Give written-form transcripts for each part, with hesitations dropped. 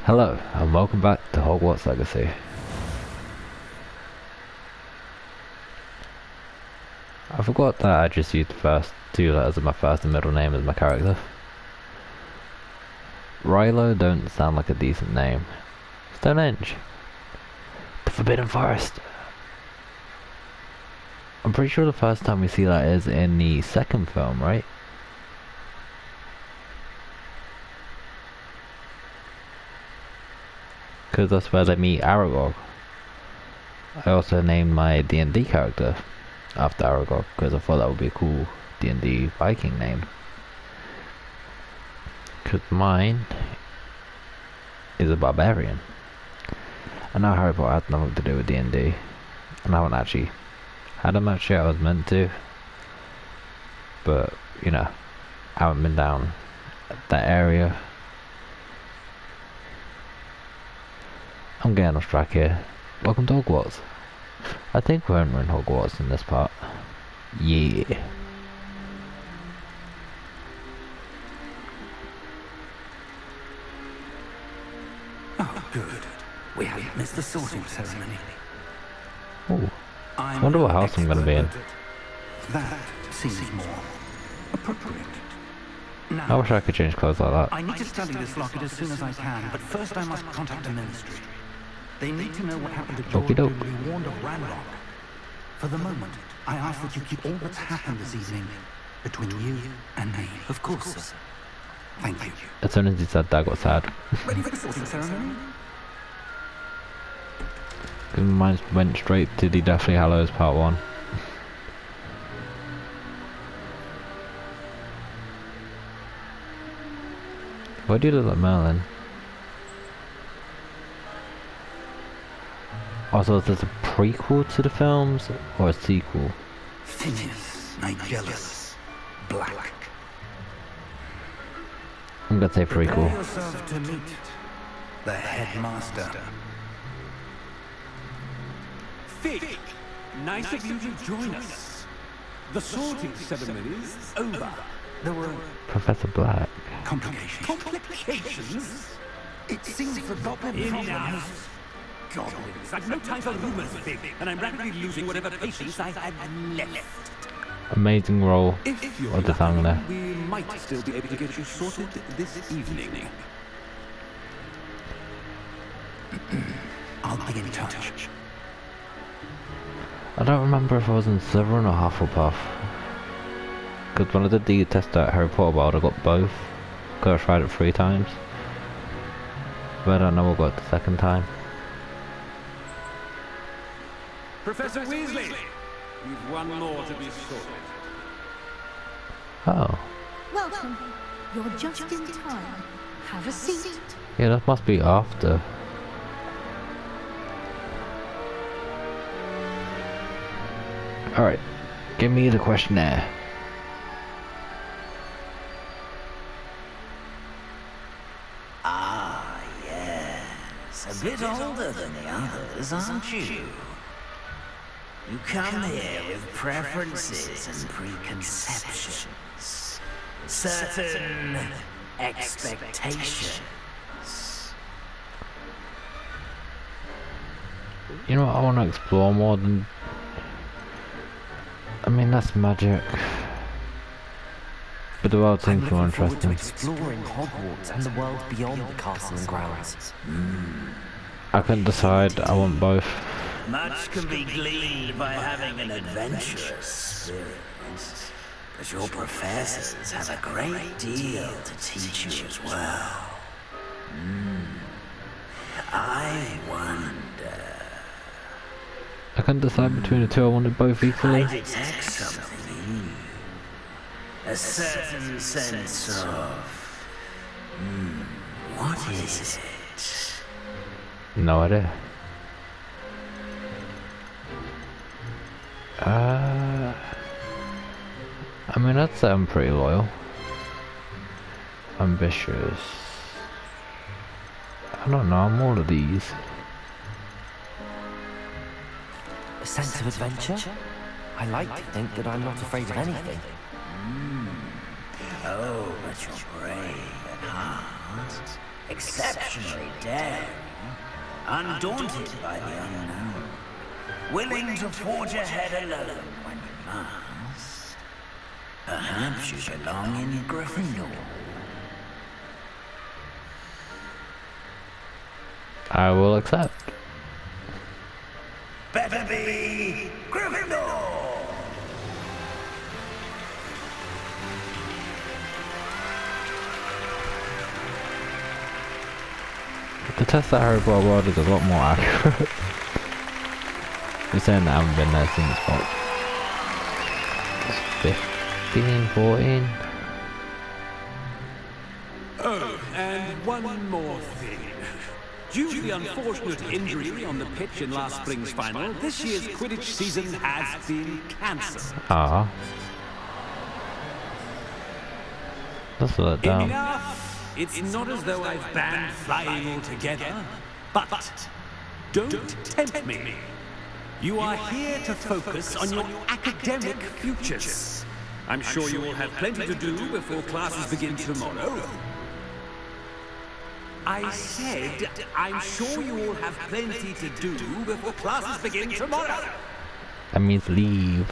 Hello, and welcome back to Hogwarts Legacy. I forgot that I just used the first two letters of my first and middle name as my character. Rilo don't sound like a decent name. Stonehenge. The Forbidden Forest. I'm pretty sure the first time we see that is in the second film, right? Because that's where they meet Aragog. I also named my D&D character after Aragog because I thought that would be a cool D&D Viking name. Because mine is a barbarian. I know Harry Potter had nothing to do with D&D, and I haven't actually had a match yet. I was meant to, but you know, I haven't been down that area. I'm getting off track here. Welcome to Hogwarts. I think we're in Hogwarts in this part. Yeah. Oh, good. We haven't missed the sorting ceremony. Ooh. I wonder what house I'm going to be in. That seems more appropriate. Now, I wish I could change clothes like that. I need to study this locket as soon as I can, but first I must contact the Ministry. They need to know what happened to George Okie doke. who we warned of Ranrock. For the moment, I ask that you keep all that's happened this evening between you and me. Of course, sir. Thank you. As soon as he said that, I got sad. Ready for the sorting ceremony? Because mine went straight to the Deathly Hallows Part 1. Why do you look like Merlin? Also, is this a prequel to the films or a sequel? Phineas, Nigellus, Black. I'm gonna say prequel. Prepare yourself to meet the headmaster. Fig, nice of you to join us. The sorting ceremony's over. There were Professor Black. complications. Complications? It seems the goblin problem has... Enough. Goblins. I've no time for rumors, Fig, and I'm rapidly losing whatever patience I had left. Amazing role If you're of the family. lucky, we might still be able to get you sorted this evening. I'll be in touch. I don't remember if I was in Slytherin or Hufflepuff. Because when I did the test at Harry Potter World, I got both. Because I tried it 3 times. But I don't know what I got the second time. Professor Weasley, you've one more to be sorted. Oh. Welcome. You're just in time. Have a seat. Yeah, that must be after. Alright. Give me the questionnaire. Ah, yes. A bit older than the others, aren't you? You come here with preferences and preconceptions. Certain expectations. You know what, I want to explore more than... I mean, that's magic. But the world seems more interesting. Exploring Hogwarts and the world beyond the castle and grounds. I couldn't decide, I want both. Much can be gleaned by having an adventurous spirit. But your professors have a great deal to teach you as well. I wonder... I couldn't decide between the two, I wanted both equally. I detect something in you. A certain sense of... what is it? No idea. I mean, I'd say I'm pretty loyal. Ambitious. I don't know, I'm all of these. A sense of adventure? I like to think that I'm not afraid of anything. Oh, but you're brave at heart. exceptionally daring, undaunted by the unknown, willing to forge ahead alone when you must. Perhaps you belong in Gryffindor. I will accept. Better be Gryffindor! The test that Harry Potter World is a lot more accurate. You're saying that I haven't been there since what? 15, 14? Oh, and one more thing. Due to the unfortunate injury on the pitch in last spring's final, this year's Quidditch season has been cancelled. Ah. That's a let down. Enough! It's not as though I've banned flying altogether, but don't tempt me. You are here to focus on your academic futures. I'm sure you will have plenty to do before classes begin tomorrow. I said, I'm sure you will have plenty to do before classes begin tomorrow. That means leave.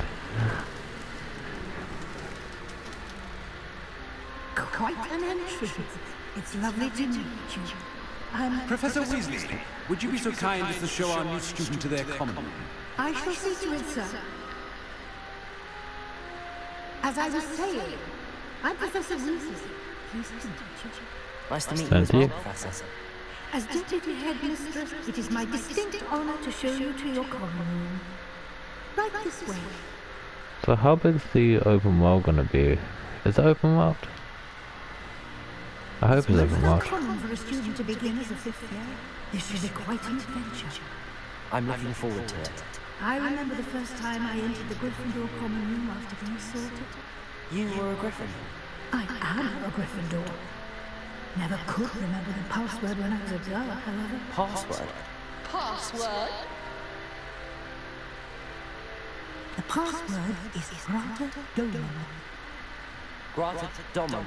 Quite an entry. It's lovely to meet you. I'm Professor Weasley, would you be so kind as to show our new student to their common room? I shall see to it, sir. As I was saying, I'm Professor Weasley. Pleased to meet you. Nice to meet you Thank as well, you. Professor. As Deputy Headmistress, it is my distinct honor to show you to your common room. Right this way. So how big's the open world gonna be? Is it open world? I hope it's It's open not world. common for a student to begin as a fifth year. This should be quite an adventure. I'm looking forward to it. I remember the first time I entered the Gryffindor common room after being sorted. You were a Griffin. I am a Gryffindor. Never could remember the password when I was a girl, however. Password? The password is Grata Domum. Grata Domum.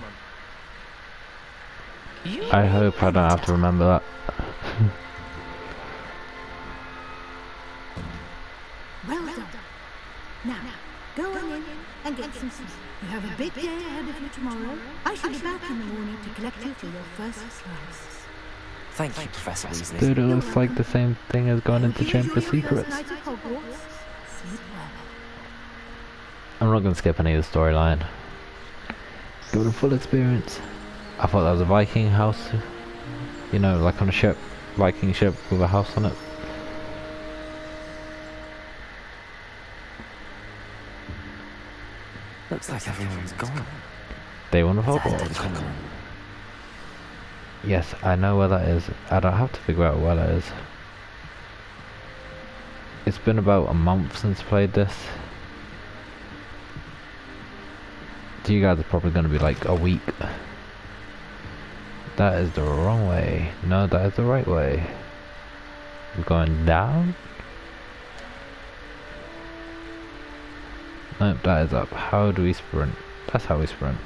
I hope I don't have to remember that. Well done. Now, go on in and get some sleep. You have a big day ahead of you tomorrow. I shall be back in the morning to collect you for your first class. Thank you, Professor Weasley. Dude, it looks like the same thing as going into Chamber of Secrets. Night at Hogwarts. Sleep well. I'm not gonna skip any of the storyline. Give it a full experience. I thought that was a Viking house. You know, like on a ship. Viking ship with a house on it. Looks like everyone's gone. Day one of Is that the Hogwarts. common room? Yes, I know where that is. I don't have to figure out where that is. It's been about a month since I played this. To you guys, it's probably going to be like a week. That is the wrong way. No, that is the right way. We're going down? Nope, that is up. How do we sprint? That's how we sprint.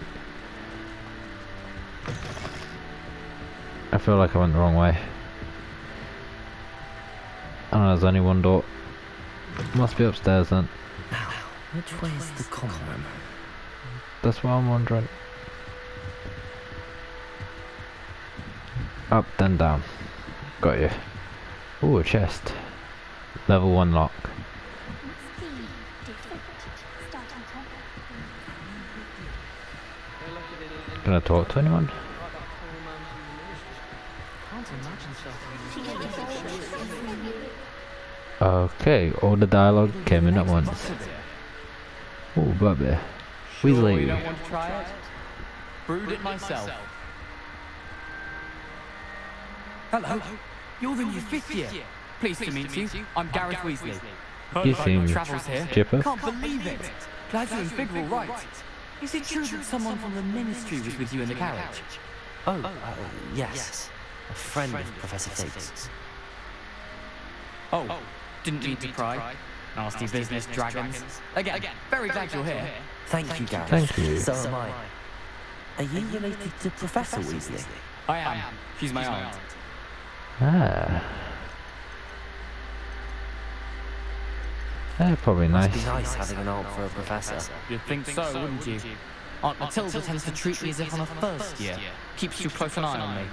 I feel like I went the wrong way. Oh, there's only one door. Must be upstairs then. Now, which way is the common room? That's what I'm wondering. Up, then down. Got you. Ooh, a chest. Level 1 lock. Can I talk to anyone? Okay, all the dialogue came in at once. Ooh, Bubby. Sure Weasley. you don't want to try it? Brewed it myself. Hello, you're the new fifth year. Pleased to meet you. I'm Gareth Weasley. Heard You about your seem travels here. chipper. Can't believe it. Glad you're in Fig all right. Is it true that someone from the Ministry was with you in the carriage? Oh, yes. A friend of Professor Fig's. Oh, didn't mean to pry. Nasty business, dragons. Again, very glad you're here. Thank you, Gareth. Thank you. So am I. Are you related to Professor Weasley? I am. She's my aunt. Ah. Yeah, probably Must nice. be nice having an aunt for a professor. You'd think so, wouldn't you? Aunt Matilda tends to treat me as if I'm a first year. Keeps too close an eye on me.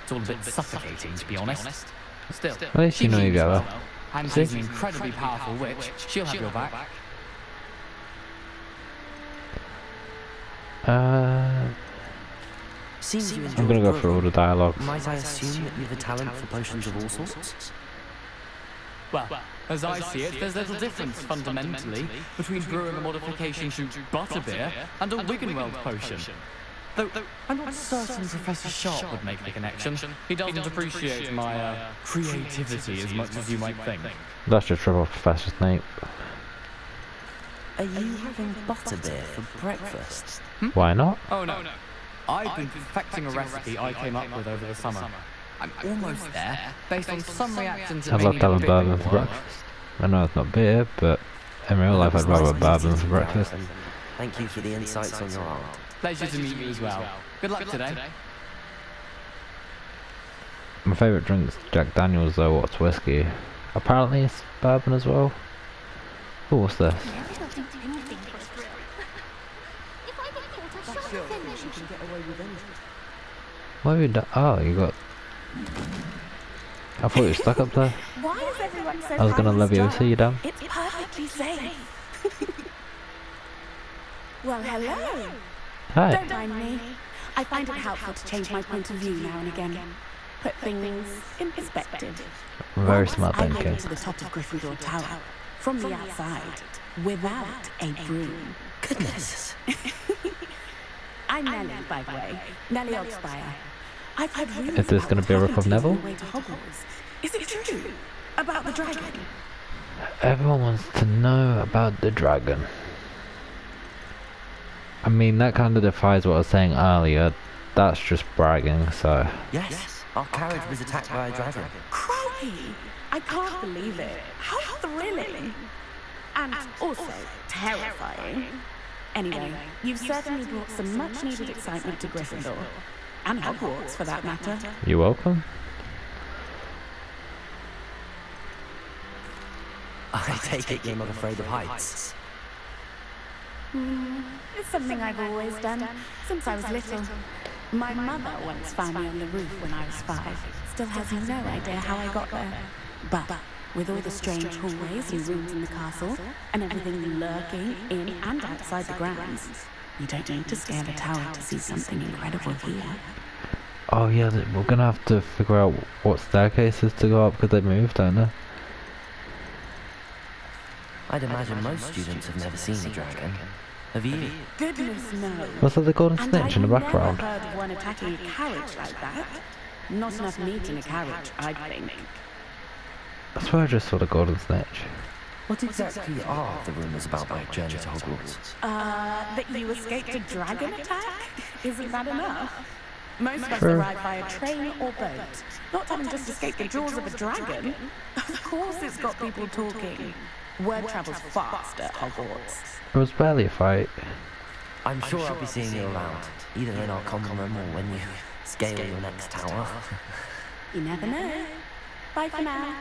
It's all a bit suffocating, to be honest. Still, At least you know you go well. and she's an incredibly powerful witch. She'll have your back. Seems you enjoy I'm gonna go brewing. through all the dialogues. Might I assume that you've a talent for potions of all sorts? Well, as I see it, there's little difference fundamentally between brewing a modification to butterbeer and a Wiggenweld potion. Though I'm not certain Professor Sharp would make the connection. He doesn't appreciate my creativity as much as you might think. That's just rip off Professor Snape. Are you having butterbeer for breakfast? Why not? Oh no. I've been perfecting a recipe I came up with over the summer. I'm almost there, based on some reactions that I may love need a having bit bourbon more for work. breakfast. I know it's not beer, but in real life I'd rather bourbon for breakfast. And thank you for the insights on your aunt. Pleasure to meet you as well. Good luck today. My favourite drink's Jack Daniels though, what's whiskey. Apparently it's bourbon as well. Oh, what's this? What have you done? Oh, you got... I thought you were stuck up there. Why is everyone so I was gonna leviosa you down. It's perfectly safe. Well, hello. Hi. Don't mind me. I find it helpful to change my point of view now and again. Put things in perspective. Very Once smart I went thinking. to the top of Gryffindor Tower, from the outside, without a broom. Goodness. I'm Nellie, by the way. Nellie Oxfire. I've heard rumors Is this about gonna what be a rip happened of to you on Neville? your way to Hogwarts. Is it true? About the dragon? Everyone wants to know about the dragon. I mean, that kind of defies what I was saying earlier. That's just bragging, so... Yes, our carriage was attacked by a dragon. Crikey! I can't believe it. How thrilling! And also terrifying. Anyway, you've certainly brought some much-needed excitement to Gryffindor. And Hogwarts, for that matter. You're welcome. I take it you're not afraid of heights. It's something I've always done, since I was little. My mother once found me on the roof when I was 5. Still has no idea how I got there. But with all the strange hallways and rooms in the castle, and everything lurking in and outside the grounds, you don't need to scale a tower to see something incredible here. Oh yeah, we're gonna have to figure out what staircases to go up because they moved, don't they? I'd imagine most students have never seen a dragon. Have you? Goodness no. What's that, the golden And snitch in the I've background? never heard of one attacking a carriage like that. Not enough meat in a carriage, I'd think. I swear I just saw the golden snitch. What exactly are the rumours about my journey to Hogwarts? That you escaped a dragon attack? Isn't that enough? Most of us True. arrive via train or boat, not having just escaped the jaws of a dragon. Of course it's got people talking. Word travels fast at Hogwarts. It was barely a fight. I'm sure I'll be seeing you around, either in our common room or when you scale your next tower. You never know. Bye for now.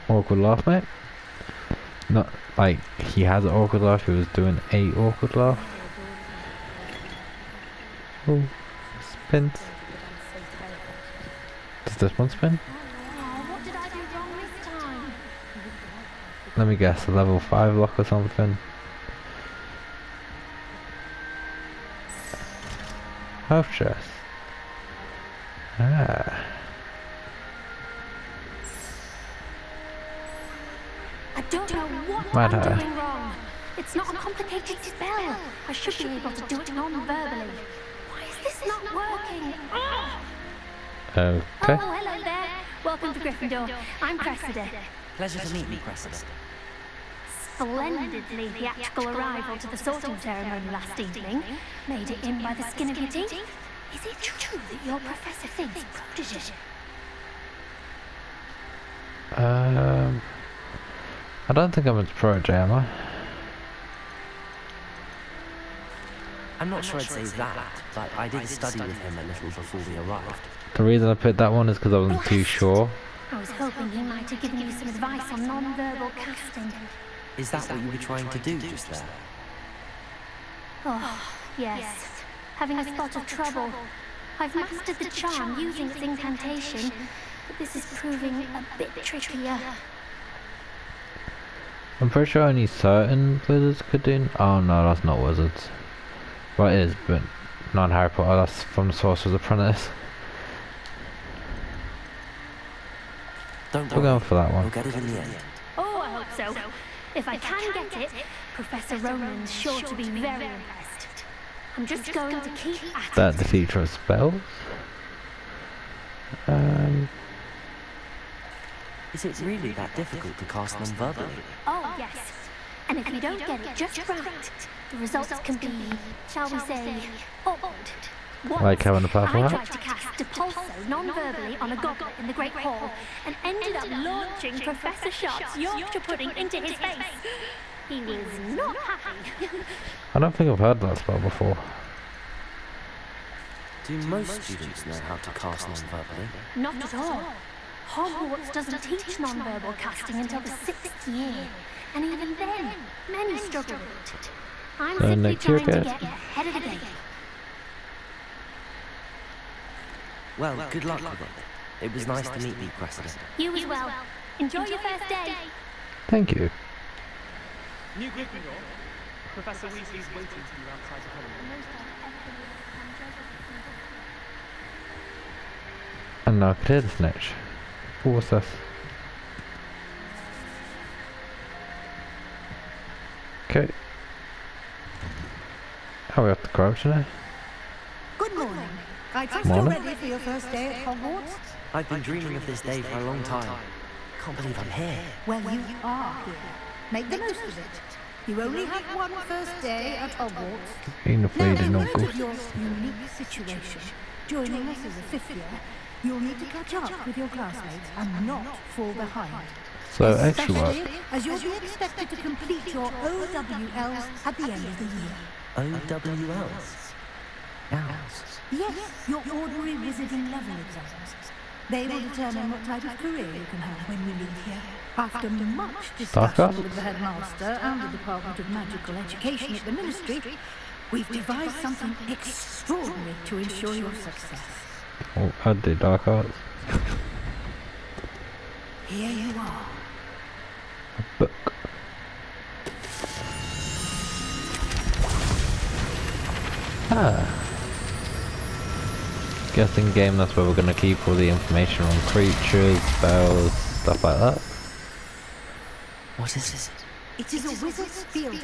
Awkward laugh, mate. Not like he has an awkward laugh, he was doing a awkward laugh. Oh, spins. Does this one spin? What did I do wrong this time? Let me guess, a level 5 lock or something. Health chest. Ah. I don't know what Mad I'm Hatter. doing wrong. It's not a complicated spell. I should be able to do it non-verbally. Why is this not working? Okay. Oh, hello there. Welcome to Gryffindor. I'm Cressida. Pleasure to meet you, Cressida. Splendidly theatrical arrival to the sorting ceremony last evening. Made it in by the skin of your teeth. Is it true that your Professor Fig's protege? I don't think I'm a protege, am I? I'm not sure I'd say that, but I did study with him a little before we arrived. The reason I picked that one is because I wasn't too sure. I was hoping he might have given you some advice on non-verbal casting. Is that what you were trying to do just there? Oh, yes. Having a spot of trouble. I've mastered the charm using its incantation, but this is proving a bit trickier. I'm pretty sure only certain wizards could do. Oh no, that's not wizards. Well, it is, but not Harry Potter. That's from the Sorcerer's Apprentice. Don't We're going for that one. We'll get it in the end. Oh, I hope so. If I can get it, Professor Ronan's sure to be very impressed. I'm just going to keep at it. That the teacher of spells. Is it really that difficult to cast them verbally? Oh, yes. And if you don't get it just right, the results can be, shall we say, awkward. Once, Like having a purple I hat? tried to cast Depulso non-verbally on a goblet in the Great Hall and ended up launching Professor Sharp's Yorkshire pudding into his face. He was not happy. I don't think I've heard that spell before. Do most students know how to cast non-verbally? Not at all. Hogwarts doesn't teach non-verbal casting until the 6th year, and even then, many struggle with it. I'm So simply next year, trying to guys? get ahead of the game. Well, good luck with it. It was nice to meet you, President. You as well. Enjoy your first day. Thank you. New Gryffindor. Professor Weasley's waiting for you outside the Academy. And now I could hear the snitch. Oh, what's this? Okay. Oh, we have to crouch now. Good morning. I trust you're ready for your first day at Hogwarts? I've been dreaming of this day for a long time. Can't believe I'm here. Well, you are here. Make the most of it. You only have one first day at Hogwarts. Ain't afraid of no Note of ghosts. your unique situation. Joining us as a fifth year, you'll need to catch up with your classmates and not fall behind. So extra work. Especially as you'll be expected to complete your OWLs at the end of the year. OWLs? Owls? Yes, your ordinary wizarding level exams. They will determine what type of career you can have when you leave here. After much discussion with the headmaster and the Department of Magical Education at the Ministry, we've devised something extraordinary to ensure your success. Oh, I did dark arts. Here you are. Book. Ah. Guessing game, that's where we're gonna keep all the information on creatures, spells, stuff like that. What is it? It is a wizard's field guide.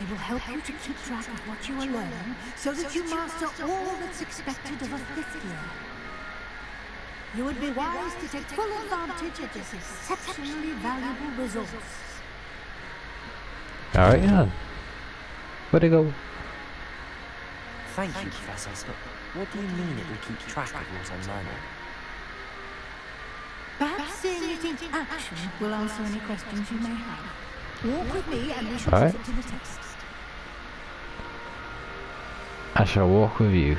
It will help you to keep track of what you are learning so that you master all that's expected of a fifth year. You would be wise to take full advantage of this exceptionally valuable resource. Alright, yeah. Where'd it go? Thank you, Professor, but what do you mean it will keep track of what I'm learning? Perhaps seeing it in action will answer any questions you may have. Walk with me and we shall Alright. put it to the test. I shall walk with you.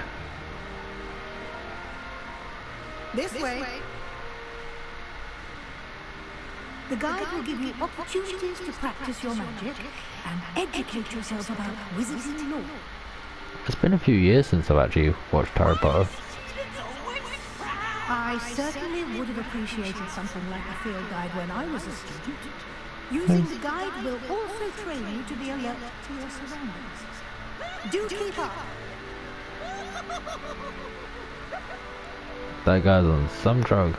This way. The guide will give you opportunities to practice your magic and educate yourself about wizarding lore. It's been a few years since I've actually watched Harry Potter. I certainly would have appreciated something like a field guide when I was a student. Using the guide will also train you to be alert to your surroundings. Do keep up. That guy's on some drug.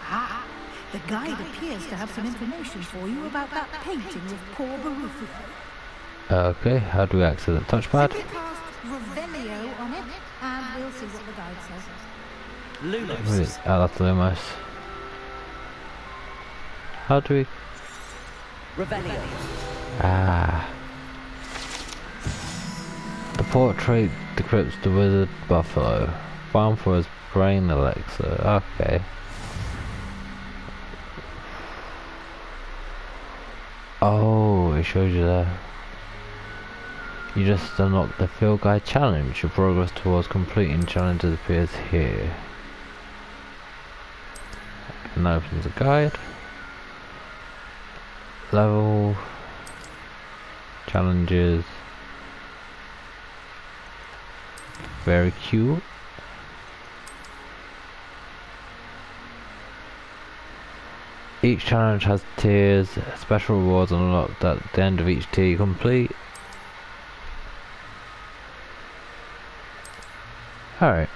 Ah, the guide appears to have some information for you about that painting of poor Barufio. Okay, how do we access the touchpad? Simply cast Revelio on it, and we'll see what the guide says. Wait, oh, that's Lumos. How do we... Revelio. Ah. The portrait decrypts the wizard Buffalo. Bound for his brain elixir. Okay. Oh, it shows you there. You just unlocked the Field Guide Challenge. Your progress towards completing challenges appears here. And that opens a guide. Level. Challenges. Very cute. Each challenge has tiers, special rewards unlocked at the end of each tier you complete. Alright.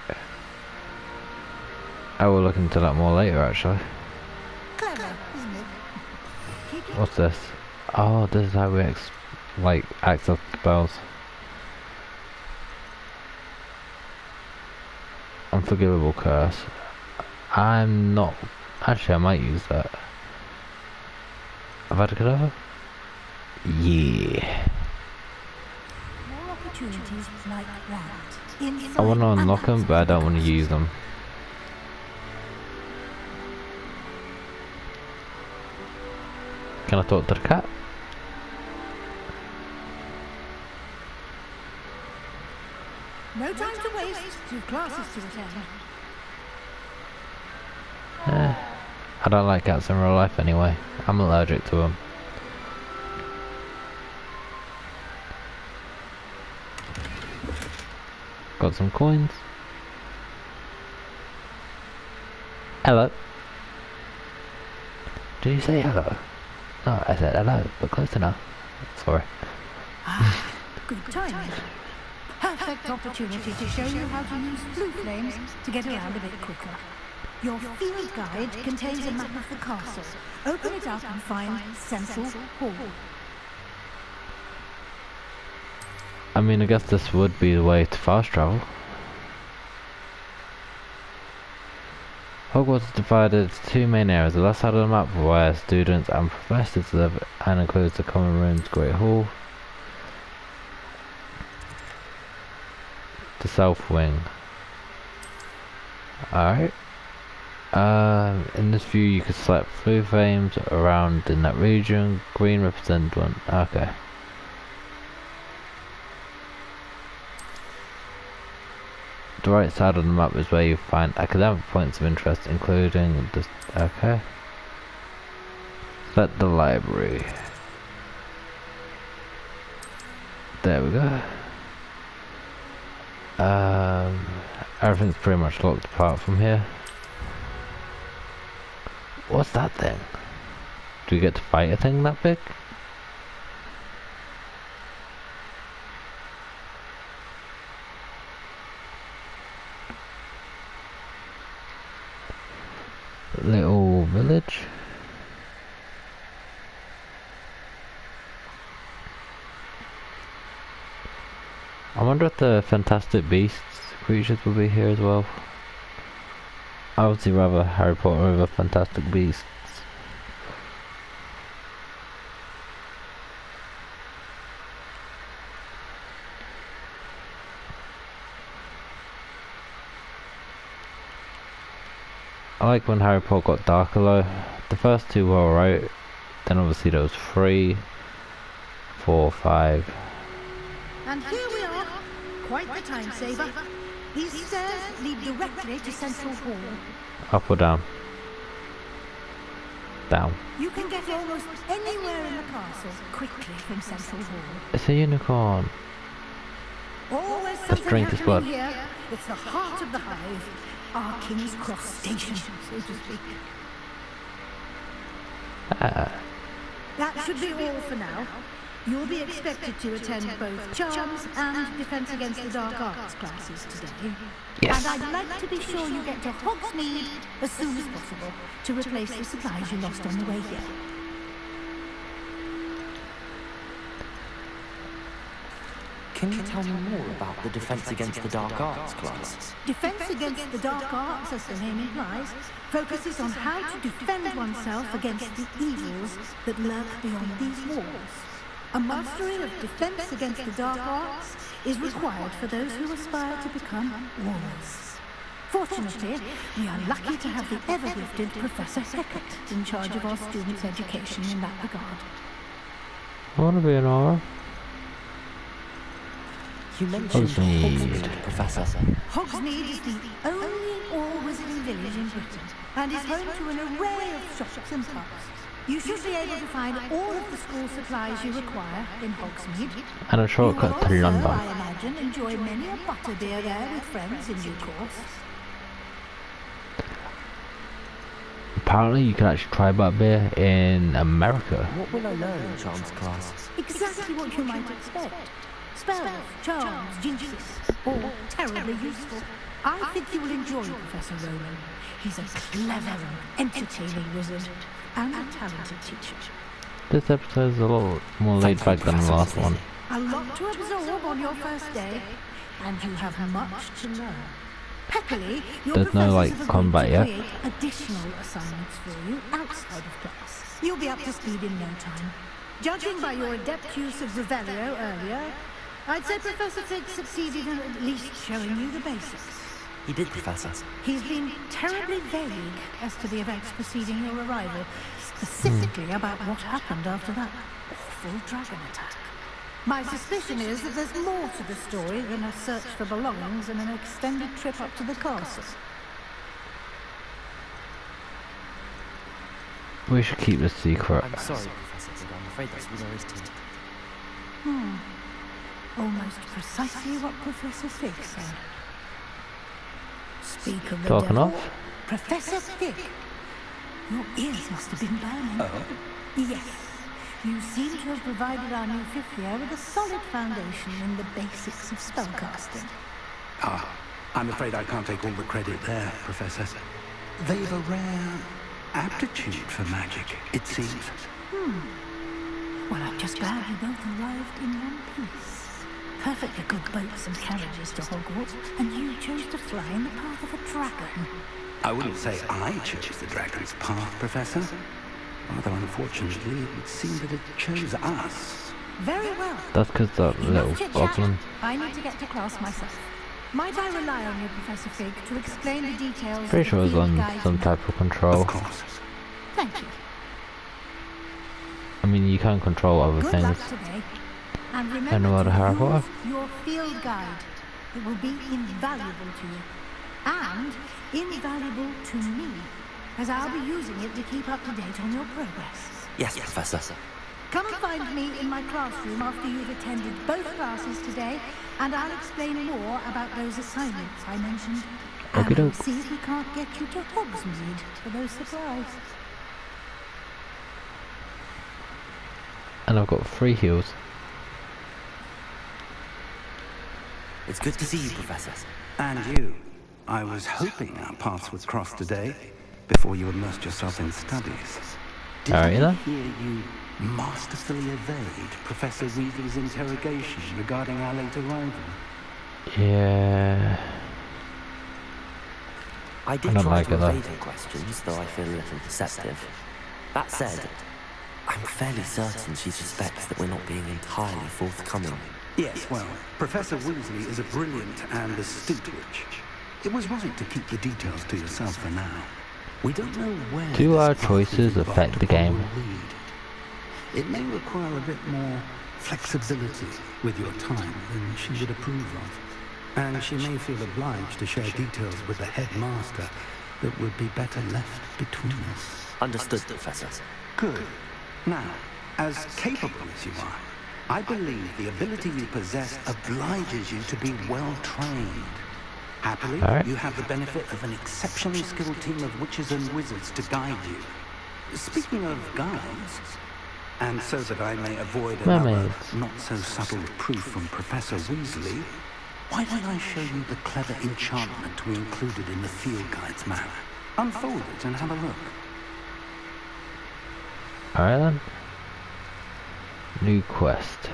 I will look into that more later actually. Clever, isn't it? What's this? Oh, this is how we access spells. Unforgivable curse. I'm not... Actually, I might use that. Have I had to get over? Yeah. More opportunities like that. I want to unlock them, but I don't want to use them. Can I talk to the cat? No time to waste. You've classes to attend. I don't like cats in real life anyway. I'm allergic to them. Got some coins. Hello. Did you say hello? No, I said hello, but close enough. Sorry. Good timing. Perfect opportunity to show you how to use blue flames to get around a bit quicker. Your field guide contains a map of the castle. Open it up and find Central Hall. I mean, I guess this would be the way to fast travel. Hogwarts is divided into two main areas. The left side of the map where students and professors live and includes the common rooms, Great Hall, the south wing. Alright. In this view you could select blue flames around in that region. Green represents one. Okay. The right side of the map is where you find academic points of interest, including the... Okay. Select the library. There we go. Everything's pretty much locked apart from here. What's that thing? Do we get to fight a thing that big? Little village. I wonder if the Fantastic Beasts creatures will be here as well. I would rather Harry Potter over Fantastic Beasts. I like when Harry Potter got darker though. The first two were alright. Then obviously there was 3, 4, 5. And here we are. Quite the time saver. These stairs lead directly to Central Hall. Up or down? Down. You can get almost anywhere in the castle quickly from Central Hall. It's a unicorn. Always Let's something drink this happening blood. here. It's the heart of the hive. Our King's Cross station, so to speak. That should be all for now. You'll be expected to attend both Charms and Defense Against the Dark Arts classes today. Yes. And I'd like to be sure you get to Hogsmeade as soon as possible to replace the supplies you lost on the way here. Can you tell me more about the Defense Against the Dark Arts class? Defense Against the Dark Arts, as the name implies, focuses on how to defend oneself against the evils that lurk beyond these walls. A mastery of Defense Against the Dark Arts is required for those who aspire to become warriors. Fortunately, we are lucky to have the ever-gifted Professor Hecat in charge of our students' education in that regard. I want to be an aura. You mentioned Hogsmeade. Hogsmeade, Professor. Hogsmeade is the only all-wizarding village in Britain and is home to an array of shops and pubs. You should be able to find all of the school supplies you require in Hogsmeade. And a You will shortcut to also, London. I imagine, enjoy many a butterbeer there with friends in due course. Apparently you can actually try butterbeer in America. What will I learn in Charms class? Exactly what you might expect. Spells, charms, jinxes, all terribly useful. I think you will enjoy Professor Roman. He's a clever and entertaining wizard and a talented teacher. This episode is a lot more laid back than the last one. A lot to absorb on your first day, and you have much to learn. Happily, your There's no, like, professors have combat agreed to yet. create additional assignments for you outside of class. You'll be up to speed in no time. Judging by your adept use of Revelio earlier, I'd say Professor Fig succeeded in at least showing you the basics. He did, Professor. He's been terribly vague as to the events preceding your arrival, specifically about what happened after that awful dragon attack. My suspicion is that there's more to the story than a search for belongings and an extended trip up to the castle. We should keep this secret. I'm sorry, Professor, but I'm afraid that's all there is to it. Almost precisely what Professor Fig said. Speak of the Talking devil, off? Professor Fig. Your ears must have been burning. Oh? Yes. You seem to have provided our new fifth year with a solid foundation in the basics of spellcasting. Ah, I'm afraid I can't take all the credit there, Professor. They've a rare aptitude for magic, it seems. Well, I'm just glad you both arrived in one piece. Perfectly good boats and carriages to Hogwarts, and you chose to fly in the path of a dragon. I wouldn't say I chose the dragon's path, Professor. Rather unfortunately, it would seem that it chose us. Very well. That's because the little Enough chit-chat. goblin. I need to get to class myself. Might I rely on you, Professor Fig, to explain the details Pretty of sure the it's on field guide's some map? type of control. Of course. Thank you. I mean, you can control other Good things. luck today. And I remember know how to to Harry Potter. use your field guide. It will be invaluable to you. And invaluable to me, as I'll be using it to keep up to date on your progress. Yes, Professor. Come and find me in my classroom after you've attended both classes today, and I'll explain more about those assignments I mentioned. And we'll Okey-doke. see if we can't get you to Hogsmeade for those supplies. And I've got 3 heals. It's good to see you, Professor. And you. I was hoping our paths would cross today, before you immersed yourself in studies. Did Alright I then. hear you masterfully evade Professor Weasley's interrogation regarding our late arrival? Yeah. I I did don't try like to it, though. evade her questions, though I feel a little deceptive. That said, I'm fairly certain she suspects that we're not being entirely forthcoming. Yes, well, Professor Weasley is a brilliant and astute witch. It was right to keep the details to yourself for now. We don't know where Do this our path choices we've affect embarked the upon game? will lead. It may require a bit more flexibility with your time than she would approve of. And she may feel obliged to share details with the headmaster that would be better left between us. Understood, Professor. Good. Now, as capable as you are, I believe the ability you possess obliges you to be well trained. Happily, All right. you have the benefit of an exceptionally skilled team of witches and wizards to guide you. Speaking of guides, and so that I may avoid another Mermaids. not-so-subtle proof from Professor Weasley, why don't I show you the clever enchantment we included in the field guide's map? Unfold it and have a look. Alright then. New quest.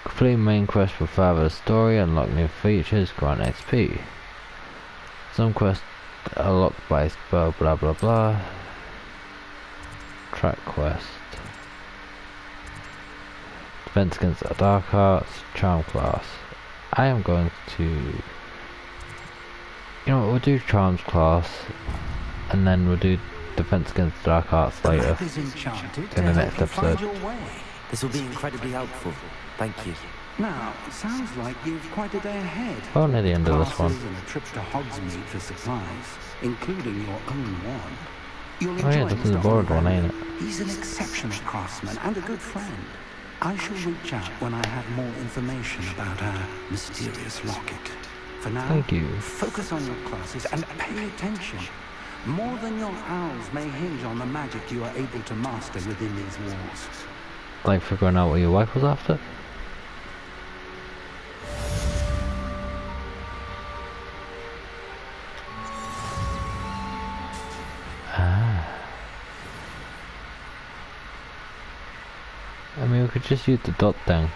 Complete main quest for further the story, unlock new features, grant XP. Some quests are locked by spell, blah blah blah. Track quest. Defense against the dark arts, charm class. I am going to... You know what, we'll do charms class, and then we'll do defense against dark arts The later map is enchanted in to the help next you find episode. your way. This will be incredibly helpful. Thank you. Now, sounds like you've quite a day ahead. Oh, near the end of this one. Classes and a trip to Hogsmeade for supplies, including your own one. You'll Oh yeah, enjoy this is the Mr. board one, Ollivander. ain't it? He's an exceptional craftsman and a good friend. I shall reach out when I have more information about our mysterious locket. For now, Thank you. focus on your classes and pay attention. More than your owls may hinge on the magic you are able to master within these walls. Like figuring out what your wife was after? I mean, we could just use the dot thing.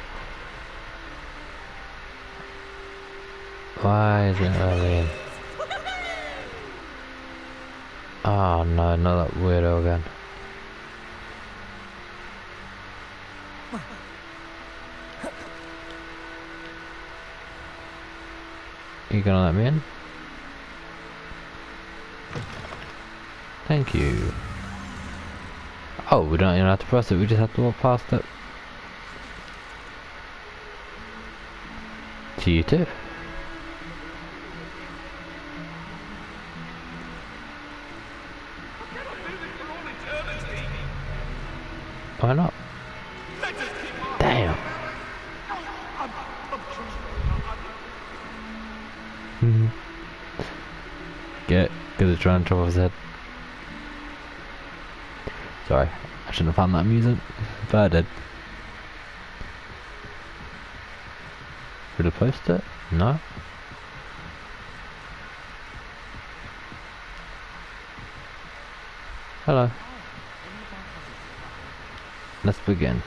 Why isn't it early in? Oh no, not that weirdo again. You gonna let me in? Thank you. Oh, we don't even have to press it, we just have to walk past it. To you too. Why not? Damn. Get the trying to trouble his head. Sorry, I shouldn't have found that amusing, but I did. Should I post it? No. Hello. Let's begin.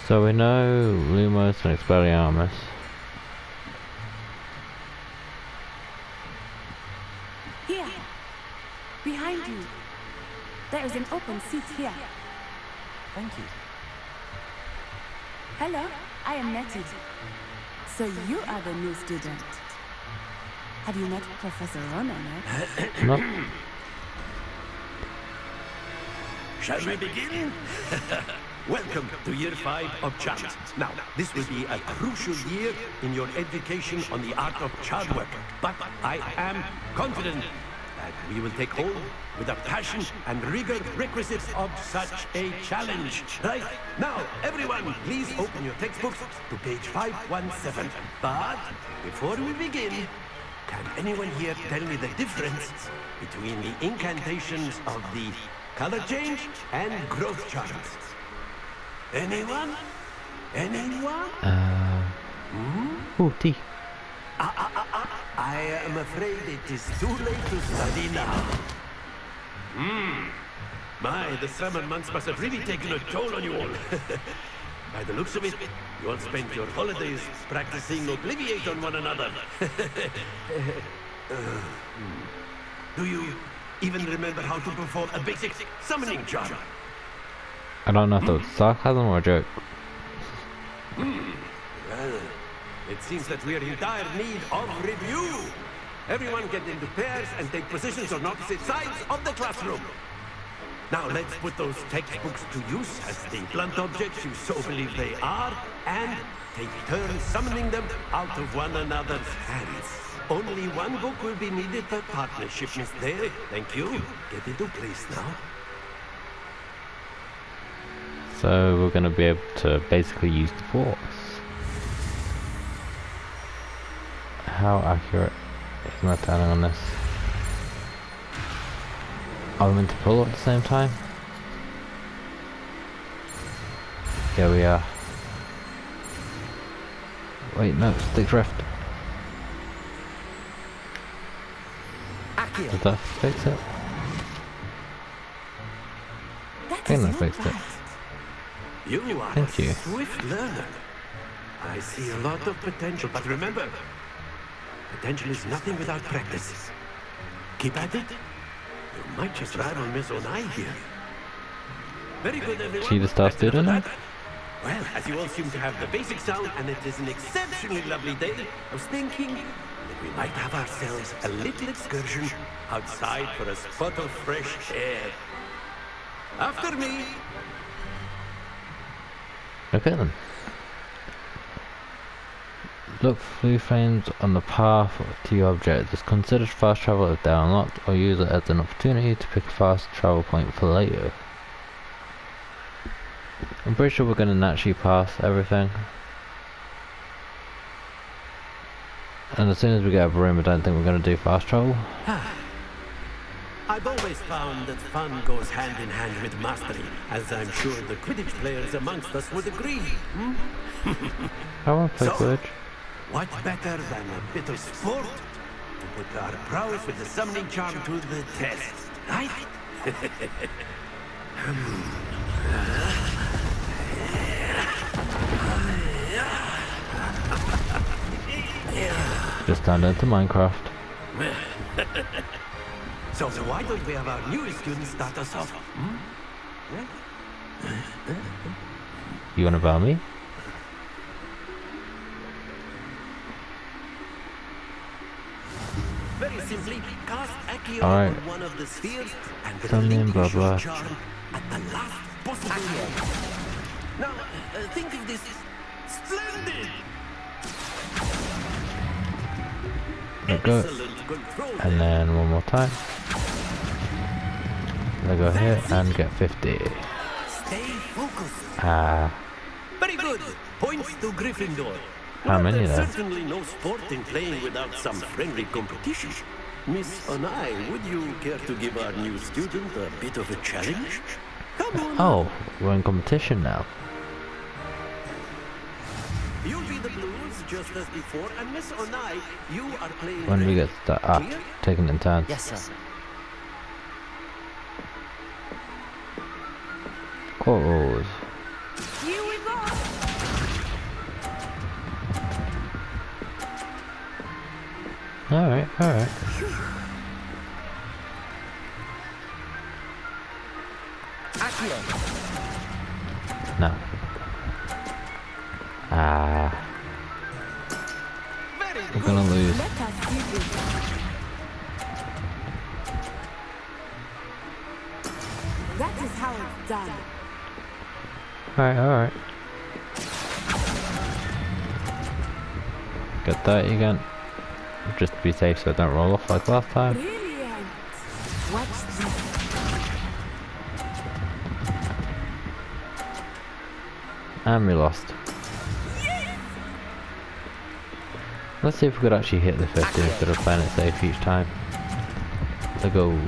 So we know Lumos and Expelliarmus. Here, behind you. There is an open seat here. Thank you. Hello, I am Nettie. So you are the new student. Have you met Professor Ronan yet? No. Shall we begin? Welcome to year 5 of Chant. Now, this will be a crucial year in your education on the art of chant work. But I am confident that we will take hold with the passion and rigor requisite of such a challenge. Right? Now, everyone, please open your textbooks to page 517. But before we begin, can anyone here tell me the difference between the incantations of the color change and growth charts? Anyone? Anyone? Ooh, tea. I am afraid it is too late to study now. My, the summer months must have really taken a toll on you all. By the looks of it, you all spent your holidays practicing Obliviate on one another. Do you even remember how to perform a basic summoning charm? I don't know if that was sarcasm or a joke. Well, it seems that we are in dire need of review. Everyone get into pairs and take positions on opposite sides of the classroom. Now let's put those textbooks to use as the blunt objects you so believe they are, and take turns summoning them out of one another's hands. Only one book will be needed per partnership, Miss Dale. Thank you. Get into place now. So we're going to be able to basically use the force. How accurate is my turning on this? Are we meant to pull at the same time? Yeah, we are. Wait, no, stick drift. Did that fix it? I think that fixed it. You are Thank you. a swift learner. I see a lot of potential, but remember, potential is nothing without practice. Keep at it. You might just rival Miss Onai here. Very good, everyone. She the star That's enough student of now? that. Well, as you all seem to have the basics down, and it is an exceptionally lovely day, I was thinking that we might have ourselves a little excursion outside for a spot of fresh air. After me. Okay then. Look for blue flames on the path to your objectives. Consider fast travel if they are unlocked, or use it as an opportunity to pick a fast travel point for later. I'm pretty sure we're going to naturally pass everything. And as soon as we get a room, I don't think we're going to do fast travel. I've always found that fun goes hand in hand with mastery, as I'm sure the Quidditch players amongst us would agree. I want to play Quidditch. What better than a bit of sport to put our prowess with the summoning charm to the test, right? Just turned into Minecraft. So why don't we have our newest student start us off? You wanna bow me? Very simply, cast Accio Alright. on one of the spheres and Something blah relinquish your blah. charm at the last possible moment. Now, think of this splendid! Let go. Excellent control. And then one more time. Let go here and get 50. Stay focused. Very good. Points to Gryffindor. How many There's there? certainly no sport in playing without some friendly competition. Miss Onai, would you care to give our new student a bit of a challenge? Come on. Oh, we're in competition now. You'll be the Blues just as before, and Miss Onai, you are playing. When we red. get Clear? taking it in turns. Yes, sir. Calls. Here we go. Alright, alright. No. We're gonna lose. Let us do this. That is how it's done. Alright, alright. Get that again. Just to be safe so I don't roll off like last time. Brilliant. Watch this. And we lost. Let's see if we could actually hit the 50 instead of playing it safe each time. Let's go.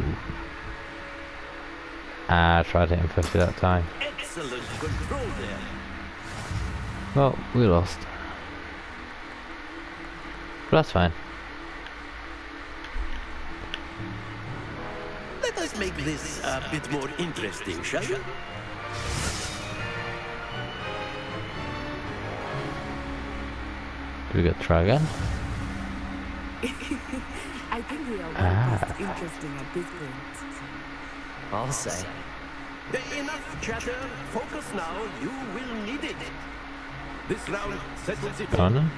I tried hitting 50 that time. Excellent control there. Well, we lost. But that's fine. Let us make this a bit more interesting, shall we? Do we get to try again? I think we are well past interesting at this point. I'll say. Enough chatter. Focus now. You will need it. This round settles it Go on then.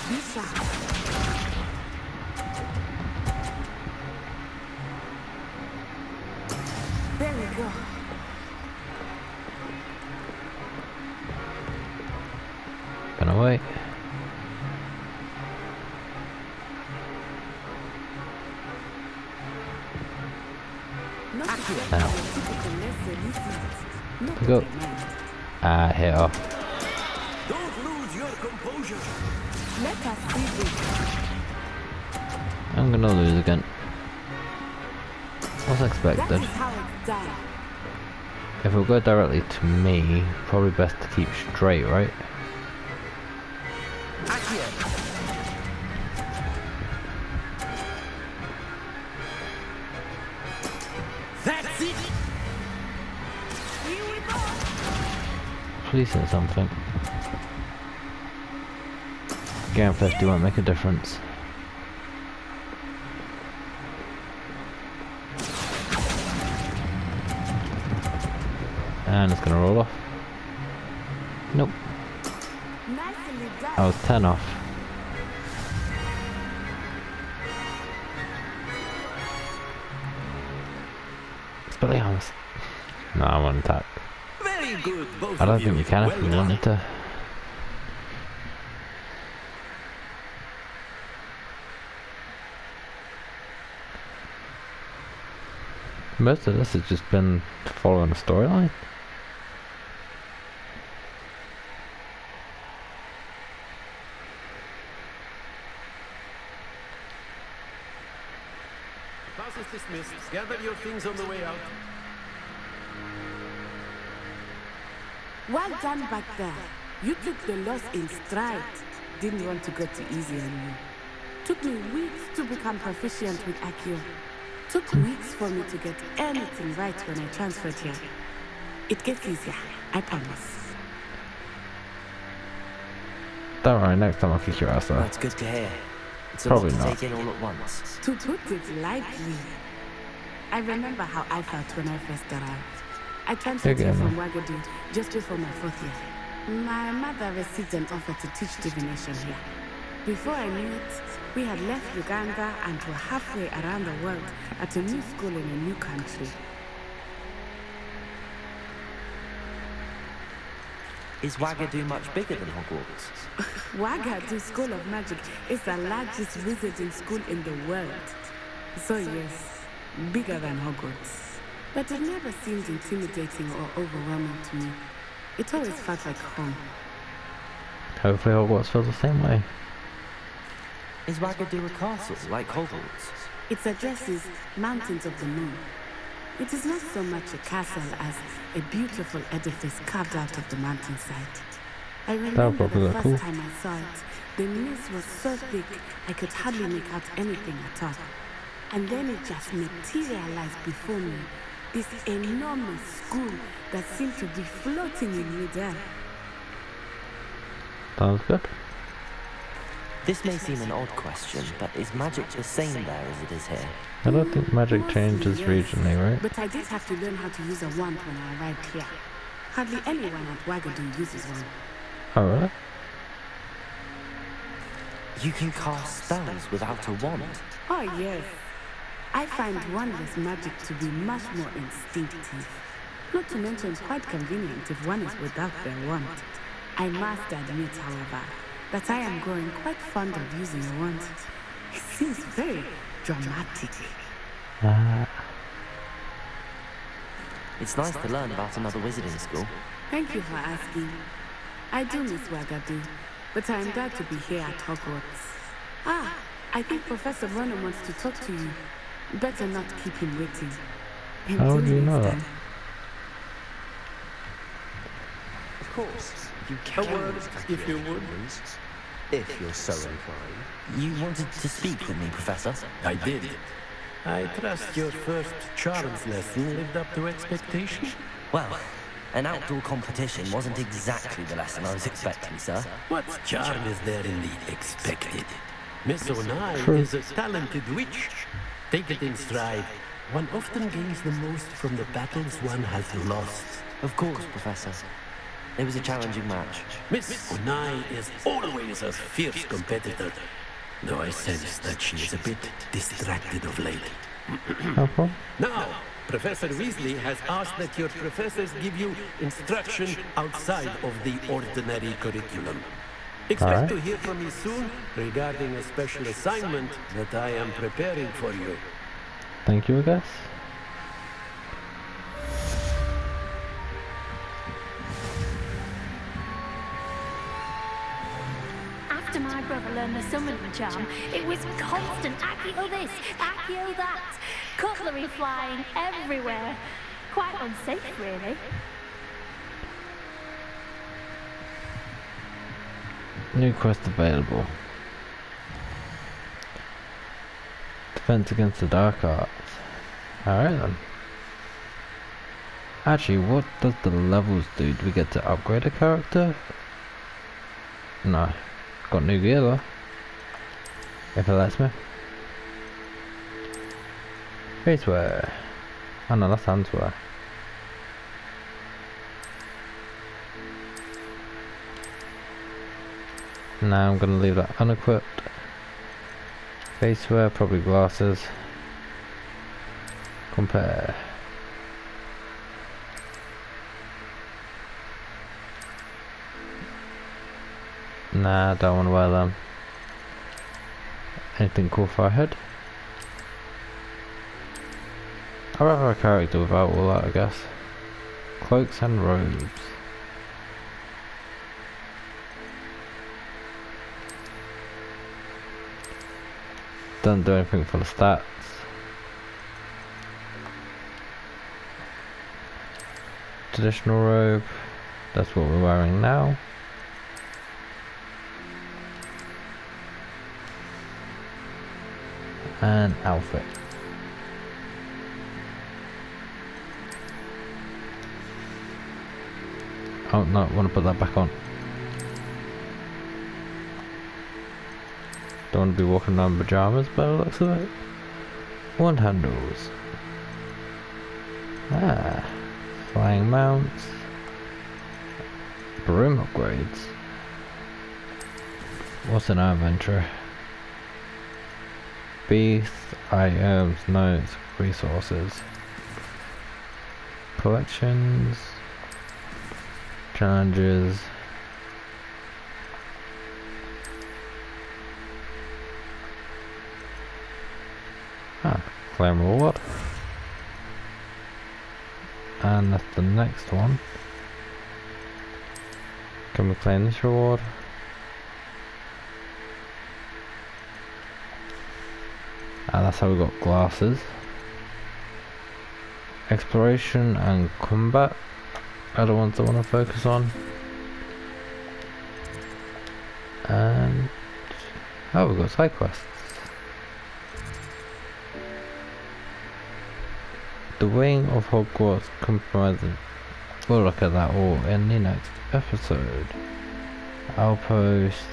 Be sharp. There we go. Gonna wait. Not exactly Now. a typical lesson, is it? Not Go. what I meant. Hit off. Don't lose your composure. Let us see this. I'm gonna lose again. What's That expected? is how it's done. If we'll go directly to me, probably best to keep straight, right? That's it. Please hit something. Getting 50 won't make a difference. And it's gonna roll off. Nope. Nicely done. I was 10 off. Expelliarmus. No, I won't attack. Very good, both I don't of think you can if Well you done. wanted to. Most of this has just been following a storyline. Class is dismissed. Gather your things on the way out. Well done back there. You took the loss in stride. Didn't want to go too easy on you. Took me weeks to become proficient with Accio. Took weeks for me to get anything right when I transferred here. It gets easier, I promise. Don't worry, next time I'll kick your ass though. That's good to hear. It's a Probably lot to not. take in all at once. To put it lightly, I remember how I felt when I first arrived. I transferred here from Wagadu just before my 4th year. My mother received an offer to teach divination here. Before I knew it, we had left Uganda and were halfway around the world at a new school in a new country. Is Wagadu much bigger than Hogwarts? Wagadu School of Magic is the largest wizarding school in the world. So yes, bigger than Hogwarts. But it never seemed intimidating or overwhelming to me. It always felt like home. Hopefully Hogwarts feels the same way. Is Wagadu a castle, like Hogwarts? Its address is Mountains of the Moon. It is not so much a castle as a beautiful edifice carved out of the mountainside. I remember the first time I saw it, the mist was so thick I could hardly make out anything at all. And then it just materialized before me, this enormous school that seemed to be floating in midair. Sounds good. This may seem an odd question, but is magic the same there as it is here? I don't think magic changes Yes, regionally, right? But I did have to learn how to use a wand when I arrived here. Hardly anyone at Wagadu uses one. Oh, really? You can cast spells without a wand. Oh yes. I find wandless magic to be much more instinctive. Not to mention quite convenient if one is without their wand. I must admit, however, that I am growing quite fond of using a wand. It seems very dramatic. It's nice to learn about another wizarding school. Thank you for asking. I do miss Wagadu, but I am glad to be here at Hogwarts. Ah, I think Professor Vernon wants to talk to you. Better not keep him waiting. How do you know that? Of course. You can. A word, if you would. If you're so inclined. You wanted to speak with me, Professor? I did. I trust your first charms lesson lived up to expectation? Well, an outdoor competition wasn't exactly the lesson I was expecting, sir. What charm is there in the expected? Miss Onai is a talented witch. Take it in stride. One often gains the most from the battles one has lost. Of course, Professor. It was a challenging match. Miss Onai is always a fierce competitor, though I sense that she is a bit distracted of late. Now, Professor Weasley has asked that your professors give you instruction outside of the ordinary curriculum. Expect to hear from me soon regarding a special assignment that I am preparing for you. Thank you, I guess. After my brother learned the summoning charm, it was constant Accio this, Accio that, cutlery flying everywhere. Quite unsafe, really. New quest available. Defense against the dark arts. Alright then. Actually, what does the levels do? Do we get to upgrade a character? No. Got new gear though. If it lets me. Face wear. Oh no, that's hands wear. Now I'm gonna leave that unequipped. Face wear, probably glasses. Compare. Nah, don't want to wear them. Anything cool for a head? I'd rather a character without all that, I guess. Cloaks and robes. Doesn't do anything for the stats. Traditional robe. That's what we're wearing now. And outfit. Oh no, I want to put that back on. Don't want to be walking around in pajamas, but it looks of it. One handles. Ah, flying mounts. Broom upgrades. What's an adventure? Beasts, items, notes, resources. Collections. Challenges. Claim reward. And that's the next one. Can we claim this reward? And that's how we got glasses. Exploration and combat are the ones I want to focus on. And oh, we've got side quests. The wing of Hogwarts compromises. We'll look at that all in the next episode. Outposts,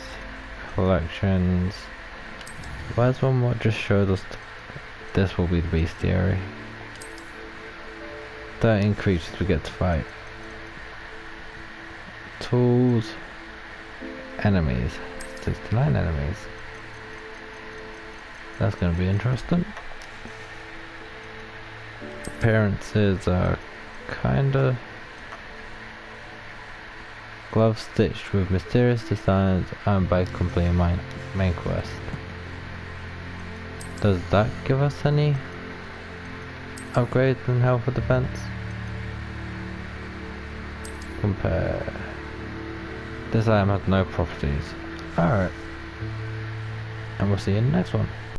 collections. Where's one what just showed us? This will be the bestiary. 13 creatures we get to fight. Tools. Enemies. 69 enemies. That's going to be interesting. Appearances are kinda gloves stitched with mysterious designs and by completing my main quest. Does that give us any upgrades in health or defense? Compare. This item has no properties. Alright. And we'll see you in the next one.